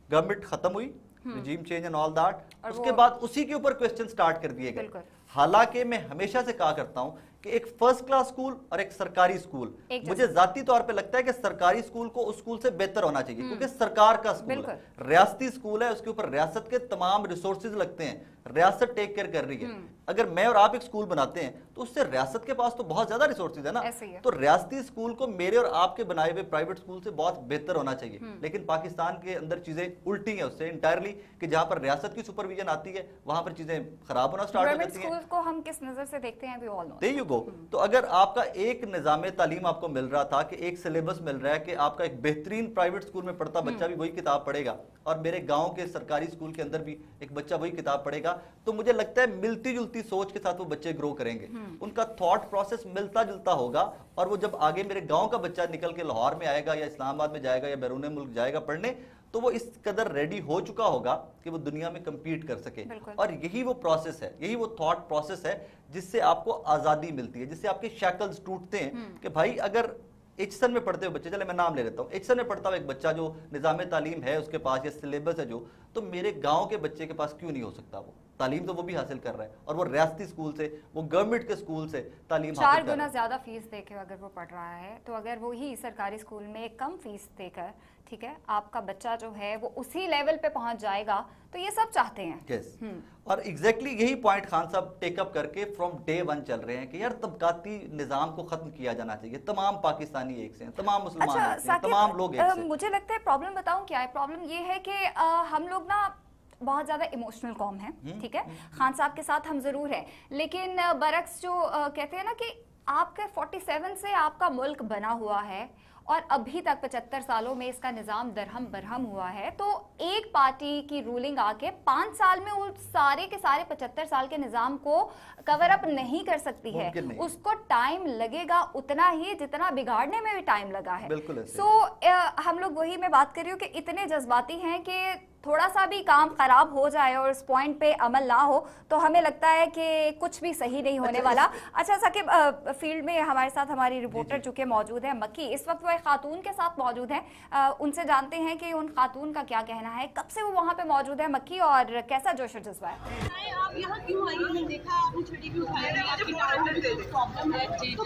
गवर्नमेंट खत्म हुई, regime change and all that, उसके बाद उसी के ऊपर क्वेश्चन स्टार्ट कर दिए गए। हालांकि मैं हमेशा से कहा करता हूँ कि एक फर्स्ट क्लास स्कूल और एक सरकारी स्कूल, मुझे जाती तौर पे लगता है कि सरकारी स्कूल को उस स्कूल से बेहतर होना चाहिए, क्योंकि सरकार का स्कूल है, रियासती स्कूल है, उसके ऊपर रियासत के तमाम रिसोर्सेज लगते हैं, रियासत टेक केयर कर रही है। अगर मैं और आप एक स्कूल बनाते हैं तो उससे रियासत के पास तो बहुत ज्यादा रिसोर्सेज है ना, तो रियासती स्कूल को मेरे और आपके बनाए हुए प्राइवेट स्कूल से बहुत बेहतर होना चाहिए। लेकिन पाकिस्तान के अंदर चीजें उल्टी हैं उससे इंटायरली, कि जहां पर रियासत की सुपरविजन आती है वहां पर चीजें खराब होना स्टार्ट हो जाती हैं। स्कूल को हम किस नजर से देखते हैं, There you go। तो अगर आपका एक निजाम तालीम आपको मिल रहा था कि एक सिलेबस मिल रहा है कि आपका एक बेहतरीन प्राइवेट स्कूल में पढ़ता बच्चा भी वही किताब पढ़ेगा और मेरे गांव के सरकारी स्कूल के अंदर भी एक बच्चा वही किताब पढ़ेगा, तो मुझे लगता है मिलती जुलती सोच के साथ वो बच्चे ग्रो करेंगे, उनका थॉट प्रोसेस मिलता जुलता होगा, और वो जब आगे मेरे गांव का बच्चा निकल के लाहौर में आएगा या इस्लामाबाद में जाएगा या बैरून मुल्क जाएगा पढ़ने, तो वो इस कदर रेडी हो चुका होगा कि वो दुनिया में compete कर सके। और यही वो प्रोसेस है, यही वो थॉट प्रोसेस है जिससे आपको आजादी मिलती है, जिससे आपके शैकल्स टूटते हैं कि भाई अगर एचसन में पढ़ते हुए बच्चे, चले मैं नाम ले लेता हूँ, एचसन में पढ़ता हुआ एक बच्चा जो निजाम तालीम है उसके पास या सिलेबस है जो, तो मेरे गांव के बच्चे के पास क्यों नहीं हो सकता? वो तालीम तो वो भी हासिल कर रहा है और वो रियासती स्कूल से, वो गवर्नमेंट के स्कूल से तालीम हासिल कर रहा है। 4 गुना ज्यादा फीस देकर अगर वो पढ़ रहा है, तो अगर वो ही सरकारी स्कूल में कम फीस देकर, ठीक है, आपका बच्चा जो है वो उसी लेवल पे पहुंच जाएगा, तो ये सब चाहते हैं। yes। और एग्जैक्टली यही पॉइंट खान साहब टेकअप करके फ्रॉम डे 1 चल रहे हैं कि यार तबकाती निजाम को खत्म किया जाना चाहिए, तमाम पाकिस्तानी एक से हैं, तमाम मुसलमान एक से हैं, तमाम लोग एक से हैं। मुझे लगता है प्रॉब्लम बताऊं क्या है, प्रॉब्लम ये है कि हम लोग ना बहुत ज्यादा इमोशनल कॉम है, ठीक है, खान साहब के साथ हम जरूर हैं, लेकिन बरक्स जो कहते हैं ना कि आपके 47 से आपका मुल्क बना हुआ है और अभी तक 75 सालों में इसका निजाम दरहम बरहम हुआ है, तो एक पार्टी की रूलिंग आके 5 साल में उस सारे के सारे 75 साल के निजाम को कवर अप नहीं कर सकती है। उसको टाइम लगेगा उतना ही जितना बिगाड़ने में भी टाइम लगा है। सो हम लोग वही मैं बात कर रही हूँ कि इतने जज्बाती हैं कि थोड़ा सा भी काम खराब हो जाए और इस पॉइंट पे अमल ना हो तो हमें लगता है कि कुछ भी सही नहीं होने वाला। अच्छा साकिब, फील्ड में हमारे साथ हमारी रिपोर्टर चुके मौजूद है मक्की, इस वक्त वो एक खातून के साथ मौजूद है, उनसे जानते हैं कि उन खातून का क्या कहना है, कब से वो वहाँ पे मौजूद है मक्की और कैसा जोश और जज्बा है। आप यहाँ क्यों आई? हमने देखा आपने छड़ी भी उठाई है, आपकी टांग में प्रॉब्लम है, तो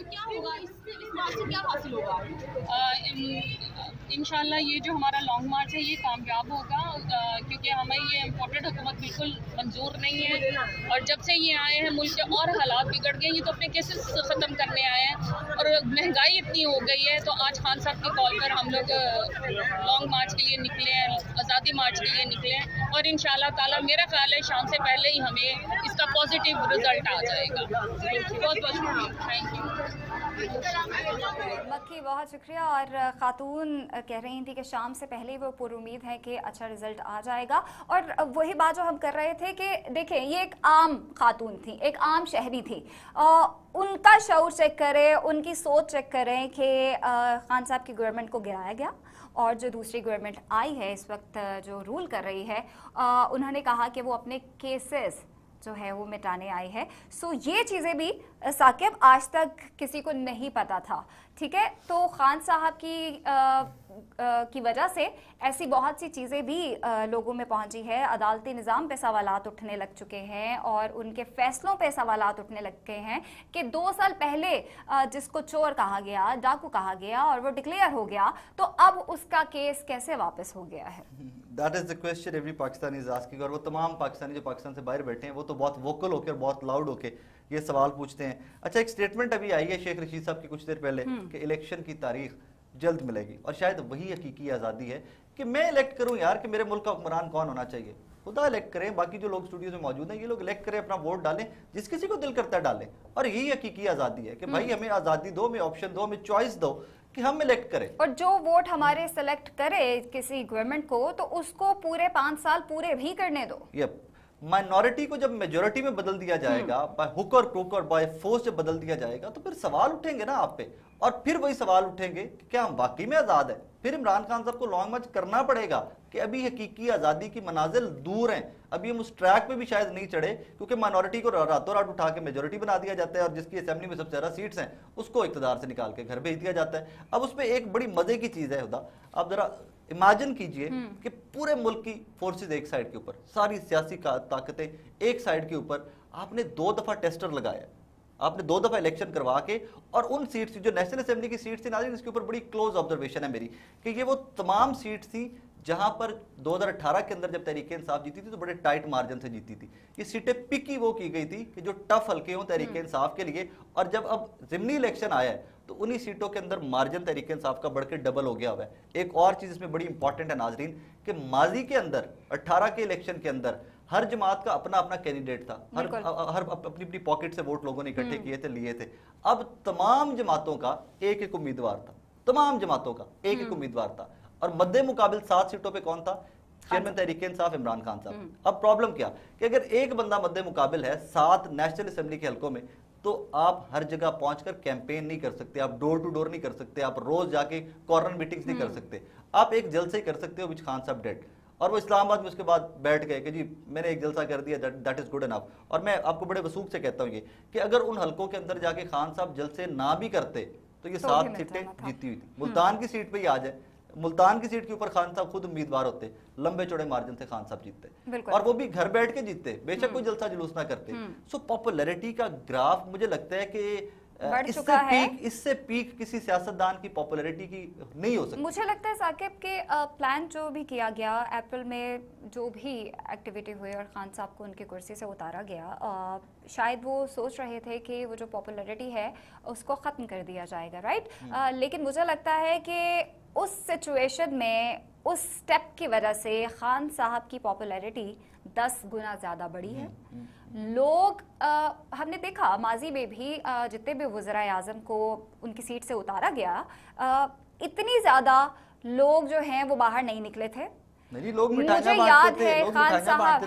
क्या होगा, इस बात से क्या हासिल होगा? इंशाल्लाह ये जो हमारा लॉन्ग मार्च है ये कामयाब होगा, क्योंकि हमें ये इम्पोर्टेड हुकूमत बिल्कुल मंजूर नहीं है, और जब से ये आए हैं मुल्क के और हालात बिगड़ गए, ये तो अपने केसेस ख़त्म करने आए हैं और महंगाई इतनी हो गई है। तो आज खान साहब की कॉल पर हम लोग लॉन्ग मार्च के लिए निकले हैं, आज़ादी मार्च के लिए निकले हैं, और इंशाल्लाह ताला मेरा ख्याल है शाम से पहले ही हमें इसका पॉजिटिव रिजल्ट आ जाएगा। बहुत बहुत शुक्रिया, थैंक यू मक्की, बहुत शुक्रिया। और खातून कह रही थी कि शाम से पहले ही वो पुरुमीद है कि अच्छा रिजल्ट आ जाएगा, और वही बात जो हम कर रहे थे कि देखें ये एक आम खातून थी, एक आम शहरी थी, उनका शऊर चेक करें, उनकी सोच चेक करें कि खान साहब की गवर्नमेंट को गिराया गया और जो दूसरी गवर्नमेंट आई है इस वक्त जो रूल कर रही है, उन्होंने कहा कि वो अपने केसेस जो है वो मिटाने आई है। सो ये चीज़ें भी साकिब आज तक किसी को नहीं पता था, ठीक है, तो खान साहब की वजह से ऐसी बहुत सी चीज़ें भी लोगों में पहुंची है। अदालती निज़ाम पे सवालात उठने लग चुके हैं और उनके फैसलों पे सवालात उठने लग गए हैं कि 2 साल पहले जिसको चोर कहा गया, डाकू कहा गया और वो डिक्लेयर हो गया, तो अब उसका केस कैसे वापस हो गया है। That is the question every Pakistani is asking। और वो तमाम पाकिस्तानी जो पाकिस्तान से बाहर बैठे हैं वो तो बहुत वोकल होकर, बहुत लाउड होकर ये सवाल पूछते हैं। अच्छा, एक स्टेटमेंट अभी आई है शेख रशीद साहब की कुछ देर पहले कि इलेक्शन की तारीख जल्द मिलेगी, और शायद वही हकीकी आज़ादी है कि मैं इलेक्ट करूं यार कि मेरे मुल्क का हुक्मरान कौन होना चाहिए, खुदा इलेक्ट करें, बाकी जो लोग स्टूडियो में मौजूद हैं ये लोग इलेक्ट करें, अपना वोट डालें, जिस किसी को दिल करता है डालें, और यही हकीकी आज़ादी है कि भाई हमें आज़ादी दो, हमें ऑप्शन दो, हमें चॉइस दो कि हम इलेक्ट करें, और जो वोट हमारे सेलेक्ट करे किसी गवर्नमेंट को तो उसको पूरे 5 साल पूरे भी करने दो। यप, माइनॉरिटी को जब मेजॉरिटी में बदल दिया जाएगा, बाय हुक और क्रुक और बाय फोर्स जब बदल दिया जाएगा, तो फिर सवाल उठेंगे ना आप पे, और फिर वही सवाल उठेंगे कि क्या हम वाकई में आज़ाद है। फिर इमरान खान साहब को लॉन्ग मार्च करना पड़ेगा कि अभी हकीकी आज़ादी की मनाजिल दूर हैं, अभी हम उस ट्रैक पे भी शायद नहीं चढ़े, क्योंकि माइनॉरिटी को रातों रात उठा के मेजॉरिटी बना दिया जाता है और जिसकी असेंबली में सबसे ज़्यादा सीट्स हैं उसको इक़्तिदार से निकाल के घर भेज दिया जाता है। अब उस पर एक बड़ी मज़े की चीज़ है हुदा, आप ज़रा इमेजिन कीजिए कि पूरे मुल्क की फोर्सेस एक साइड के ऊपर, सारी सियासी ताकतें एक साइड के ऊपर, आपने 2 दफा टेस्टर लगाया, आपने 2 दफा इलेक्शन करवा के, और उन सीट्स जो नेशनल असेंबली की सीट्स थी नाज़रीन, इसके ऊपर बड़ी क्लोज ऑब्जर्वेशन है मेरी कि ये वो तमाम सीट्स थी जहां पर 2018 के अंदर जब तहरीक इंसाफ जीती थी तो बड़े टाइट मार्जिन से जीती थी। ये सीटें पिक ही वो की गई थी कि जो टफ हल्के हों तहरीक इंसाफ के लिए, और जब अब ज़िमनी इलेक्शन आया है तो उन्हीं सीटों के अंदर मार्जिन तहरीक इंसाफ का बढ़ के डबल हो गया हुआ है। एक और चीज़ इसमें बड़ी इंपॉर्टेंट है नाजरीन कि माजी के अंदर 18 के इलेक्शन के अंदर हर जमात का अपना अपना कैंडिडेट था, हर अपनी अपनी पॉकेट से वोट लोगों ने इकट्ठे किए थे, लिए थे। अब तमाम जमातों का एक एक उम्मीदवार था, तमाम जमातों का एक एक उम्मीदवार था, और मद्दे मुकाबिल 7 सीटों पे कौन था? चेयरमैन तहरीक इंसाफ इमरान खान साहब। अब प्रॉब्लम क्या कि अगर एक बंदा मद्दे मुकाबिल है 7 नेशनल असेंबली के हलकों में, तो आप हर जगह पहुंचकर कैंपेन नहीं कर सकते, आप डोर टू डोर नहीं कर सकते, आप रोज जाके कॉर्नर मीटिंग्स नहीं कर सकते, आप एक जलसे ही कर सकते हो विच खान साहब डेड। और वो इस्लामाबाद में उसके बाद बैठ गए कि जी मैंने एक जलसा कर दिया, दैट इज गुड इनफ। और मैं आपको बड़े वसूख से कहता हूँ ये कि अगर उन हलकों के अंदर जाके खान साहब जलसे ना भी करते तो ये 7 सीटें जीती हुई थी। मुल्तान की सीट पे ही आ जाए, मुल्तान की सीट के ऊपर खान साहब खुद उम्मीदवार होते, लंबे चौड़े मार्जिन से खान साहब जीतते, और वो भी घर बैठ के जीतते, बेशक कोई जलसा जुलूस ना करते। सो पॉपुलैरिटी का ग्राफ मुझे लगता है कि इससे पीक किसी सियासतदान की पॉपुलैरिटी की नहीं हो सकती। मुझे लगता है साकिब के प्लान जो भी किया गया अप्रैल में, जो भी एक्टिविटी हुई और खान साहब को उनकी कुर्सी से उतारा गया, शायद वो सोच रहे थे कि वो जो पॉपुलैरिटी है उसको ख़त्म कर दिया जाएगा, राइट। लेकिन मुझे लगता है कि उस सिचुएशन में उस स्टेप की वजह से खान साहब की पॉपुलैरिटी 10 गुना ज़्यादा बढ़ी है। लोग हमने देखा माजी में भी जितने भी वज़राए आज़म को उनकी सीट से उतारा गया, इतनी ज़्यादा लोग जो हैं वो बाहर नहीं निकले थे। लोग मुझे याद है खान साहब,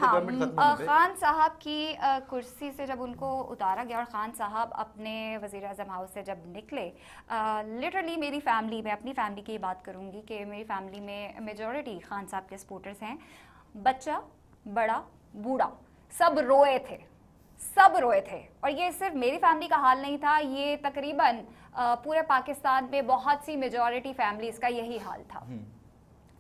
खान साहब की कुर्सी से जब उनको उतारा गया और खान साहब अपने वज़ीर आज़म हाउस से जब निकले, लिटरली मेरी फैमिली में, अपनी फैमिली की बात करूंगी कि मेरी फैमिली में मेजॉरिटी खान साहब के सपोर्टर्स हैं। बच्चा, बड़ा, बूढ़ा, सब रोए थे, सब रोए थे। और ये सिर्फ मेरी फैमिली का हाल नहीं था, ये तकरीबन पूरे पाकिस्तान में बहुत सी मेजॉरिटी फैमिलीज का यही हाल था।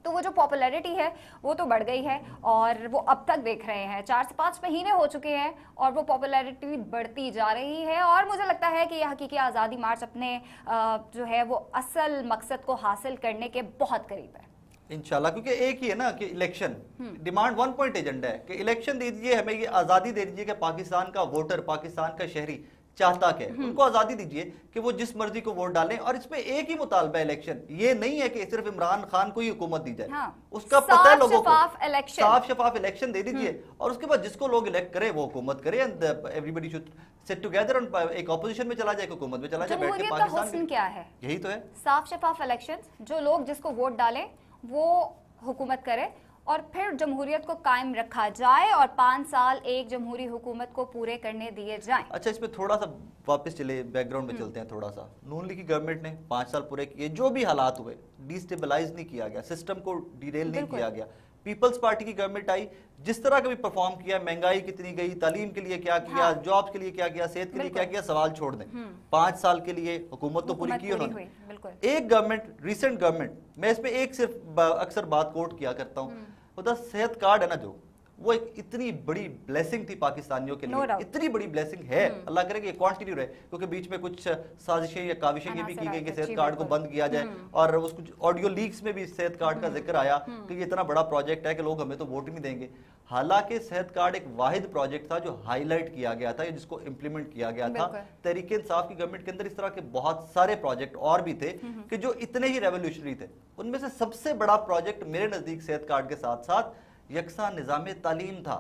तो वो जो पॉपुलैरिटी है वो तो बढ़ गई है, और वो अब तक देख रहे हैं 4 से 5 महीने हो चुके हैं और वो पॉपुलैरिटी बढ़ती जा रही है। और मुझे लगता है कि यह हकीकी आज़ादी मार्च अपने जो है वो असल मकसद को हासिल करने के बहुत करीब है इंशाल्लाह। क्योंकि एक ही है ना कि इलेक्शन, डिमांड 1 पॉइंट एजेंडा है कि इलेक्शन दे दीजिए, हमें ये आज़ादी दे दीजिए कि पाकिस्तान का वोटर, पाकिस्तान का शहरी चाहता क्या है, उनको आज़ादी दीजिए कि वो जिस मर्जी को वोट डालें। और इसमें एक ही मुतालबा है इलेक्शन, ये नहीं है कि सिर्फ इमरान खान को ही हुकूमत दी जाए। उसका पता है लोगों को, साफ शफाफ इलेक्शन दे दीजिए, और उसके बाद जिसको लोग इलेक्ट करें वो हुकूमत करे। And everybody should sit together, एक ऑपोजिशन में चला जाए, हुकूमत में चला जाए, बैठ के पाकिस्तान। क्या है? यही तो है, साफ शफाफ इलेक्शन, जो लोग जिसको वोट डालें वो हुकूमत करे, और फिर जमहूरियत को कायम रखा जाए और 5 साल एक जमहूरी हुकूमत को पूरे करने दिए जाएं। अच्छा, इसमें थोड़ा सा वापस चले, बैकग्राउंड में चलते हैं थोड़ा सा। नून लीग की गवर्नमेंट ने 5 साल पूरे किए, जो भी हालात हुए डिस्टेबलाइज नहीं किया गया, सिस्टम को डिरेल नहीं किया गया। पीपल्स पार्टी की गवर्नमेंट आई, जिस तरह का भी परफॉर्म किया, महंगाई कितनी गई, तालीम के लिए क्या किया, जॉब्स के लिए क्या किया, सेहत के लिए क्या किया, सवाल छोड़ दें। 5 साल के लिए हुकूमत तो पूरी की उन्होंने। एक गवर्नमेंट, रिसेंट गवर्नमेंट, मैं इसमें एक सिर्फ अक्सर बात कोट किया करता हूँ, वो सेहत कार्ड है ना, जो वो एक इतनी बड़ी ब्लेसिंग थी पाकिस्तानियों के लिए, इतनी बड़ी ब्लेसिंग है, अल्लाह करे कि कंटिन्यू रहे। क्योंकि बीच में कुछ साजिशें या काविशें ये भी की गई कि सेहत कार्ड को बंद किया जाए, और उस कुछ ऑडियो लीक्स में भी सेहत कार्ड का जिक्र आया कि ये इतना बड़ा प्रोजेक्ट है कि लोग हमें तो वोट ही नहीं देंगे। हालांकि सेहत कार्ड एक वाहिद प्रोजेक्ट था जो हाईलाइट किया गया था, जिसको इंप्लीमेंट किया गया था। तहरीक इंसाफ की गवर्नमेंट के अंदर इस तरह के बहुत सारे प्रोजेक्ट और भी थे कि जो इतने ही रेवोल्यूशनरी थे। उनमें से सबसे बड़ा प्रोजेक्ट मेरे नजदीक सेहत कार्ड के साथ साथ यकसा निज़ाम तालीम था।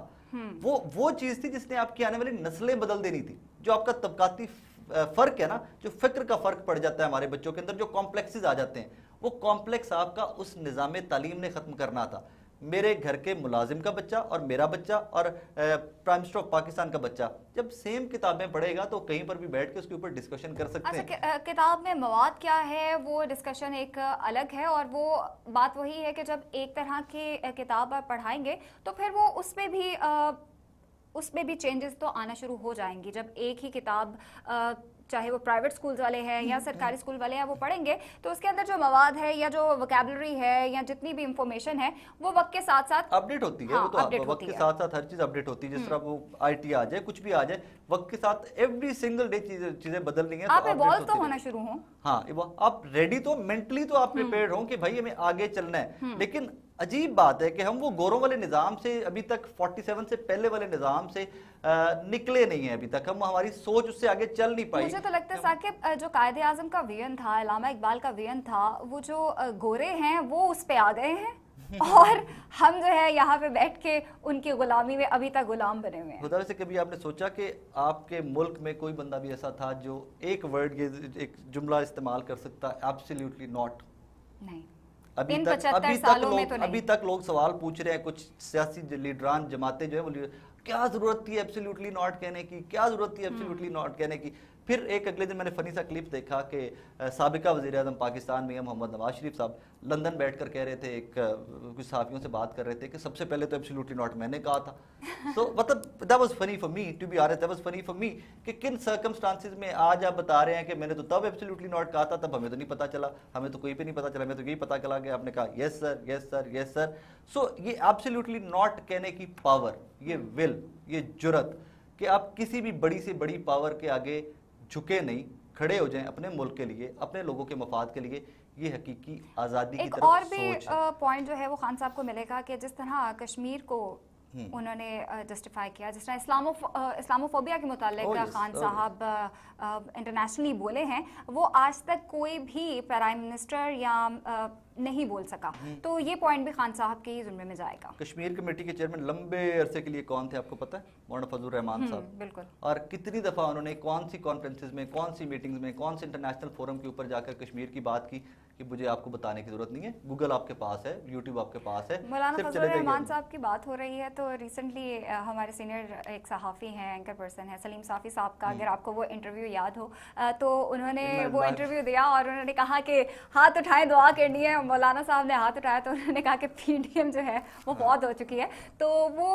वो चीज थी जिसने आपकी आने वाली नस्लें बदल देनी थी। जो आपका तबकाती फर्क है ना, जो फिक्र का फर्क पड़ जाता है हमारे बच्चों के अंदर, जो कॉम्प्लेक्सेस आ जाते हैं, वो कॉम्प्लेक्स आपका उस निज़ाम तालीम ने खत्म करना था। मेरे घर के मुलाजिम का बच्चा और मेरा बच्चा और प्राइम मिनिस्टर ऑफ पाकिस्तान का बच्चा जब सेम किताबें पढ़ेगा तो कहीं पर भी बैठ के उसके ऊपर डिस्कशन कर सकते हैं। किताब में मवाद क्या है वो डिस्कशन एक अलग है, और वो बात वही है कि जब एक तरह की किताब आप पढ़ाएंगे तो फिर वो उसमें भी उस में भी चेंजेस तो आना शुरू हो जाएंगी जब एक ही किताब चाहे वो प्राइवेट स्कूल्स वाले हैं या सरकारी स्कूल वाले हैं वो पढ़ेंगे तो उसके अंदर जो मवाद है या जो वोकैबुलरी है या जितनी भी इंफॉर्मेशन है वो वक्त के साथ साथ अपडेट होती है। वो तो वक्त के साथ साथ हर चीज अपडेट होती है। जिस तरह वो आईटी आ जाए, कुछ भी आ जाए, वक्त के साथ एवरी सिंगल डे चीजें बदल रही हैं। आप इवॉल्व तो होना शुरू हो। हाँ, आप रेडी तो मेंटली तो आप प्रिपेयर्ड हो कि भाई हमें आगे चलना है। लेकिन अजीब बात है कि हम वो गोरों वाले निज़ाम से अभी तक 47 से पहले वाले निज़ाम से निकले नहीं है। अभी तक हम हमारी सोच उससे आगे चल नहीं पाई। मुझे तो लगता है साकिब जो कायदे आज़म का विजन था, अल्लामा इकबाल का विजन था, वो जो गोरे हैं वो उस पे आ गए हैं और हम जो है यहाँ पे बैठ के उनकी गुलामी में अभी तक गुलाम बने हुए हैं। खुदा से कभी आपने सोचा कि आपके मुल्क में कोई बंदा भी ऐसा था जो एक वर्ड, ये एक जुमला इस्तेमाल कर सकता है? Absolutely not. नहीं, अभी तक लोग सवाल पूछ रहे हैं, कुछ सियासी लीडरान जमातें जो है वो क्या जरूरत थी एब्सोल्युटली नॉट कहने की, क्या जरूरत थी एब्सोल्युटली नॉट कहने की। फिर एक अगले दिन मैंने फनी सा क्लिप देखा कि साबिका वज़ीर-ए-आज़म पाकिस्तान में मोहम्मद नवाज शरीफ साहब लंदन बैठकर कह रहे थे, कुछ सहाफ़ियों से बात कर रहे थे कि सबसे पहले तो एब्सोल्युटली नॉट मैंने कहा था। तो मतलब that was funny for me, to be honest, that was funny for me कि किन सर्कमस्टांसेस में आज आप बता रहे हैं कि मैंने तो तब एब्सोल्युटली नॉट कहा था, तब हमें तो नहीं पता चला, हमें तो कोई पे नहीं पता चला, हमें तो यही पता चला कि आपने कहा yes sir, yes sir, yes sir. So ये एब्सोल्युटली नॉट कहने की पावर, ये विल, ये जुर्रत कि आप किसी भी बड़ी से बड़ी पावर के आगे झुके नहीं, खड़े हो जाएं अपने मुल्क के लिए, अपने लोगों के मफाद के लिए, ये हकीकी आज़ादी की तरफ और भी पॉइंट जो है वो खान साहब को मिलेगा कि जिस तरह कश्मीर को उन्होंने जस्टिफाई किया, जिस तरह इस्लामोफोबिया के मुताल्लिक खान साहब इंटरनेशनली बोले हैं, वो आज तक कोई भी प्राइम मिनिस्टर या नहीं बोल सका। तो ये पॉइंट भी खान साहब के ही ज़िम्मे में जाएगा। कश्मीर कमेटी के चेयरमैन लंबे अरसे के लिए कौन थे आपको पता है? मौलाना फजलुर रहमान साहब। बिल्कुल। और कितनी दफ़ा उन्होंने कौन सी कॉन्फ्रेंसेस में, कौन सी मीटिंग्स में, कौन से इंटरनेशनल फोरम के ऊपर जाकर कश्मीर की बात की कि मुझे आपको बताने की जरूरत नहीं है, गूगल आपके पास है, यूट्यूब आपके पास है। मौलाना फजलुर रहमान साहब की बात हो रही है तो रिसेंटली हमारे सीनियर एक सहाफ़ी हैं, एंकर पर्सन है सलीम साफ़ी साहब का, अगर आपको वो इंटरव्यू याद हो तो उन्होंने वो इंटरव्यू दिया और उन्होंने कहा कि हाथ उठाए दुआ करनी है। मौलाना साहब ने हाथ उठाया तो उन्होंने कहा कि पीडीएम जो है वो बहुत हो चुकी है। तो वो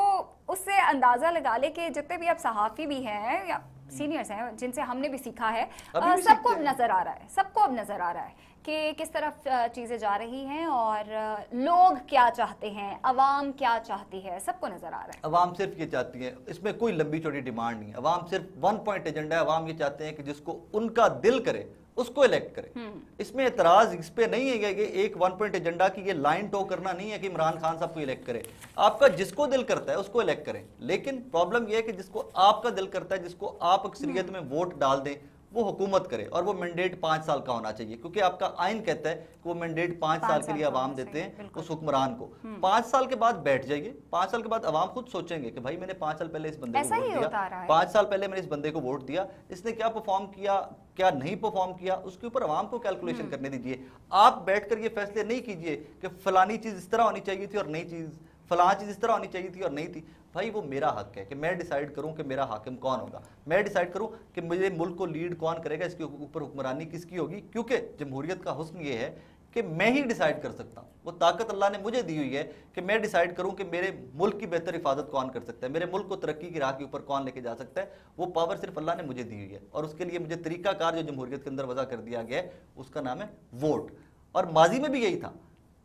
उससे अंदाज़ा लगा ले कि जितने भी अब सहाफ़ी भी हैं या सीनियर्स हैं जिनसे हमने भी सीखा है, सबको अब नज़र आ रहा है, सबको अब नज़र आ रहा है कि किस तरफ चीज़ें जा रही हैं और लोग क्या चाहते हैं, अवाम क्या चाहती है, सबको नज़र आ रहा है। अवाम सिर्फ ये चाहती है, इसमें कोई लंबी चौड़ी डिमांड नहीं है, अवाम सिर्फ वन पॉइंट एजेंडा है। अवाम ये चाहते हैं कि जिसको उनका दिल करे उसको इलेक्ट करे। इसमें एतराज इस पे नहीं है कि एक वन पॉइंट एजेंडा की ये लाइन टो करना नहीं है कि इमरान खान साहब को इलेक्ट करे। आपका जिसको दिल करता है उसको इलेक्ट करें, लेकिन प्रॉब्लम यह है कि जिसको आपका दिल करता है, जिसको आप अक्सरियत में वोट डाल दें, वो हुकूमत करे और वो मैंडेट 5 साल का होना चाहिए, क्योंकि आपका आइन कहता है कि वो मैंडेट 5 साल के लिए अवाम देते हैं उस हुक्मरान को। 5 साल के बाद बैठ जाइए, 5 साल के बाद अवाम खुद सोचेंगे कि भाई मैंने 5 साल पहले इस बंदे को वोट दिया, 5 साल पहले मैंने इस बंदे को वोट दिया, इसने क्या परफॉर्म किया, क्या नहीं परफॉर्म किया, उसके ऊपर अवाम को कैलकुलेशन करने दीजिए। आप बैठकर ये फैसले नहीं कीजिए कि फलानी चीज इस तरह होनी चाहिए थी और नई चीज, फलां चीज इस तरह होनी चाहिए थी और नहीं थी। भाई वो मेरा हक है कि मैं डिसाइड करूं कि मेरा हाकिम कौन होगा, मैं डिसाइड करूं कि मुझे मुल्क को लीड कौन करेगा, इसके ऊपर हुक्मरानी किसकी होगी, क्योंकि जमहूरियत का हुस्न ये है कि मैं ही डिसाइड कर सकता हूं। वो ताकत अल्लाह ने मुझे दी हुई है कि मैं डिसाइड करूं कि मेरे मुल्क की बेहतर हिफाजत कौन कर सकता है, मेरे मुल्क को तरक्की की राह के ऊपर कौन लेके जा सकता है। वो पावर सिर्फ अल्लाह ने मुझे दी हुई है और उसके लिए मुझे तरीकाकार जो जमहूरियत के अंदर वजह कर दिया गया है उसका नाम है वोट। और माजी में भी यही था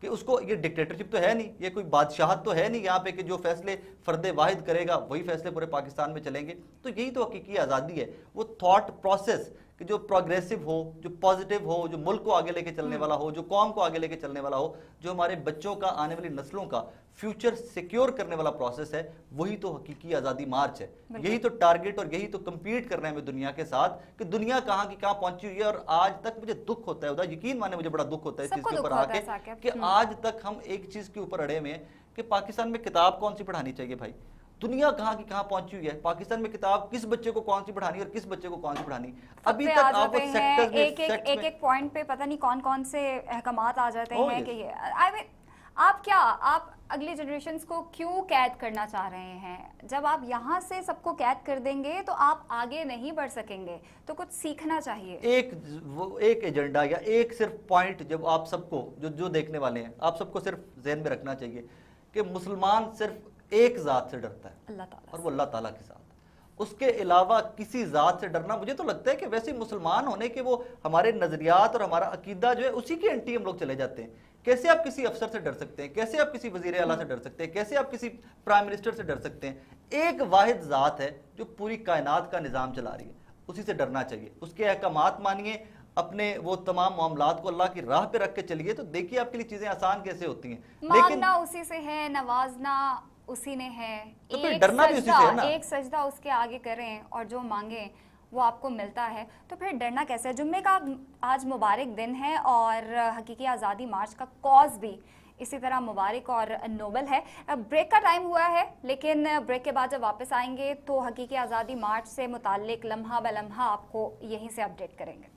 कि उसको, ये डिक्टेटरशिप तो है नहीं, ये कोई बादशाहत तो है नहीं यहाँ पे कि जो फैसले फर्द वाहिद करेगा वही फैसले पूरे पाकिस्तान में चलेंगे। तो यही तो हकीकी आज़ादी है, वो थॉट प्रोसेस कि जो प्रोग्रेसिव हो, जो पॉजिटिव हो, जो मुल्क को आगे लेके चलने वाला हो, जो कौम को आगे लेके चलने वाला हो, जो हमारे बच्चों का, आने वाली नस्लों का फ्यूचर सिक्योर करने वाला प्रोसेस है, वही तो हकीकी आज़ादी मार्च है। यही तो टारगेट और यही तो कम्पीट करना है हमें दुनिया के साथ कि दुनिया कहाँ की कहाँ पहुंची हुई है। और आज तक मुझे दुख होता है, उधर यकीन माने मुझे बड़ा दुख होता है इस चीज़ के ऊपर आके कि आज तक हम एक चीज़ के ऊपर अड़े हुए हैं कि पाकिस्तान में किताब कौन सी पढ़ानी चाहिए। भाई दुनिया कहाँ की कहाँ पहुंची हुई है, पाकिस्तान में किताब किस बच्चे को कौन सी पढ़ानी और किस बच्चे को कौन सी पढ़ानी, अभी तक आप एक पॉइंट पे पता नहीं कौन कौन से अहकामात आ जाते हैं कि ये आप अगली जनरेशंस को क्यों कैद करना चाह रहे हैं? जब आप यहाँ से सबको कैद कर देंगे तो आप आगे नहीं बढ़ सकेंगे, तो कुछ सीखना चाहिए। एक एजेंडा या एक सिर्फ पॉइंट जब आप सबको जो देखने वाले हैं, आप सबको सिर्फ ज़हन में रखना चाहिए कि मुसलमान सिर्फ एक ज़ात से डरता है, अल्लाह ताला, और वो अल्लाह ताला के साथ। उसके अलावा किसी ज़ात से डरना, मुझे तो लगता है कि वैसे मुसलमान होने के वो हमारे नज़रियात और हमारा अकीदा जो है उसी के एंटी हम लोग चले जाते हैं। कैसे आप किसी अफसर से डर सकते हैं, कैसे आप किसी वज़ीर आला से डर सकते हैं, कैसे आप किसी प्राइम मिनिस्टर से डर सकते हैं? एक वाहिद ज़ात है जो पूरी कायनात का निज़ाम चला रही है, उसी से डरना चाहिए। उसके अहकामात मानिए, अपने वो तमाम मामलात को अल्लाह की राह पे रख के चलिए, तो देखिए आपके लिए चीज़ें आसान कैसे होती हैं। मांगना उसी से है, नवाजना उसी ने है, तो फिर डरना भी उसी से है ना। एक सजदा उसके आगे करें और जो मांगे वो आपको मिलता है, तो फिर डरना कैसे है? जुम्मे का आज मुबारक दिन है और हकीकी आज़ादी मार्च का कॉज भी इसी तरह मुबारक और नोबल है। ब्रेक का टाइम हुआ है, लेकिन ब्रेक के बाद जब वापस आएंगे तो हकीकी आज़ादी मार्च से मुताल्लिक लम्हा ब लम्हा आपको यहीं से अपडेट करेंगे।